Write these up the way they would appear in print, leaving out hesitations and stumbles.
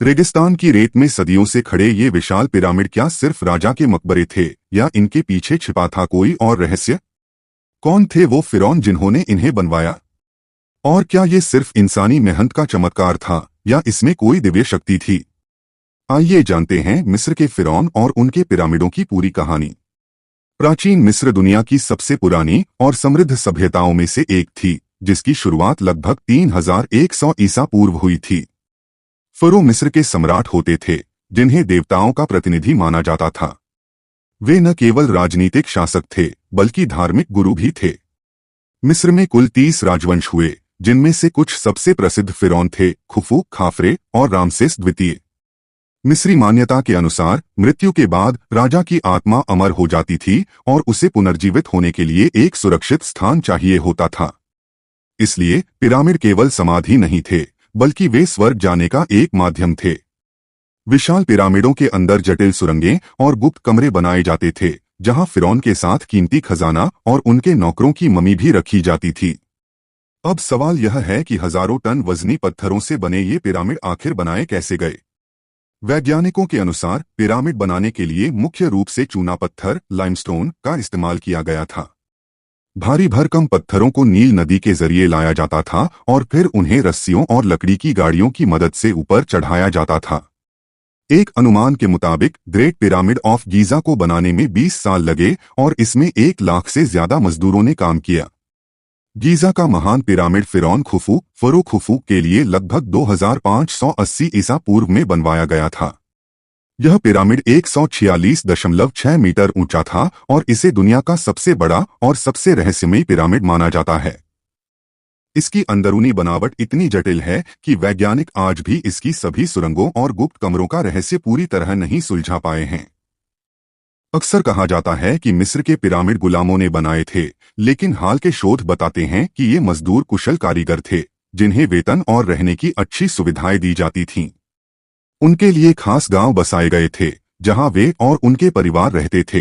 रेगिस्तान की रेत में सदियों से खड़े ये विशाल पिरामिड क्या सिर्फ राजा के मकबरे थे या इनके पीछे छिपा था कोई और रहस्य? कौन थे वो फिरौन जिन्होंने इन्हें बनवाया? और क्या ये सिर्फ इंसानी मेहनत का चमत्कार था या इसमें कोई दिव्य शक्ति थी? आइए जानते हैं मिस्र के फिरौन और उनके पिरामिडों की पूरी कहानी। प्राचीन मिस्र दुनिया की सबसे पुरानी और समृद्ध सभ्यताओं में से एक थी, जिसकी शुरुआत लगभग 3100 ईसा पूर्व हुई थी। फरो मिस्र के सम्राट होते थे, जिन्हें देवताओं का प्रतिनिधि माना जाता था। वे न केवल राजनीतिक शासक थे, बल्कि धार्मिक गुरु भी थे। मिस्र में कुल 30 राजवंश हुए, जिनमें से कुछ सबसे प्रसिद्ध फिरौन थे खुफू, खाफरे और रामसेस द्वितीय। मिस्री मान्यता के अनुसार मृत्यु के बाद राजा की आत्मा अमर हो जाती थी और उसे पुनर्जीवित होने के लिए एक सुरक्षित स्थान चाहिए होता था। इसलिए पिरामिड केवल समाधि नहीं थे, बल्कि वे स्वर्ग जाने का एक माध्यम थे। विशाल पिरामिडों के अंदर जटिल सुरंगें और गुप्त कमरे बनाए जाते थे, जहां फिरौन के साथ कीमती खजाना और उनके नौकरों की ममी भी रखी जाती थी। अब सवाल यह है कि हजारों टन वजनी पत्थरों से बने ये पिरामिड आखिर बनाए कैसे गए? वैज्ञानिकों के अनुसार पिरामिड बनाने के लिए मुख्य रूप से चूना पत्थर लाइमस्टोन का इस्तेमाल किया गया था। भारी भरकम पत्थरों को नील नदी के जरिए लाया जाता था और फिर उन्हें रस्सियों और लकड़ी की गाड़ियों की मदद से ऊपर चढ़ाया जाता था। एक अनुमान के मुताबिक ग्रेट पिरामिड ऑफ गीजा को बनाने में 20 साल लगे और इसमें 1 लाख से ज्यादा मजदूरों ने काम किया। गीजा का महान पिरामिड फिरौन खुफू फरो खुफू के लिए लगभग 2580 ईसा पूर्व में बनवाया गया था। यह पिरामिड 146.6 मीटर ऊंचा था और इसे दुनिया का सबसे बड़ा और सबसे रहस्यमयी पिरामिड माना जाता है। इसकी अंदरूनी बनावट इतनी जटिल है कि वैज्ञानिक आज भी इसकी सभी सुरंगों और गुप्त कमरों का रहस्य पूरी तरह नहीं सुलझा पाए हैं। अक्सर कहा जाता है कि मिस्र के पिरामिड गुलामों ने बनाए थे, लेकिन हाल के शोध बताते हैं कि ये मजदूर कुशल कारीगर थे, जिन्हें वेतन और रहने की अच्छी सुविधाएं दी जाती थीं। उनके लिए खास गांव बसाए गए थे, जहां वे और उनके परिवार रहते थे।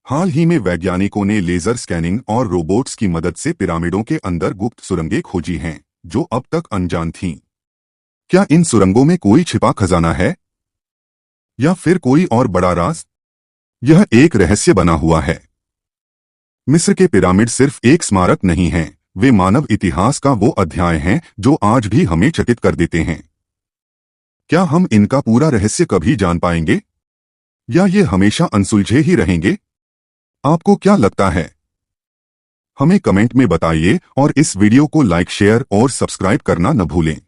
हाल ही में वैज्ञानिकों ने लेजर स्कैनिंग और रोबोट्स की मदद से पिरामिडों के अंदर गुप्त सुरंगें खोजी हैं, जो अब तक अनजान थीं। क्या इन सुरंगों में कोई छिपा खजाना है या फिर कोई और बड़ा राज? यह एक रहस्य बना हुआ है। मिस्र के पिरामिड सिर्फ एक स्मारक नहीं हैं, वे मानव इतिहास का वो अध्याय हैं जो आज भी हमें चकित कर देते हैं। क्या हम इनका पूरा रहस्य कभी जान पाएंगे या ये हमेशा अनसुलझे ही रहेंगे? आपको क्या लगता है? हमें कमेंट में बताइए और इस वीडियो को लाइक, शेयर और सब्सक्राइब करना न भूलें।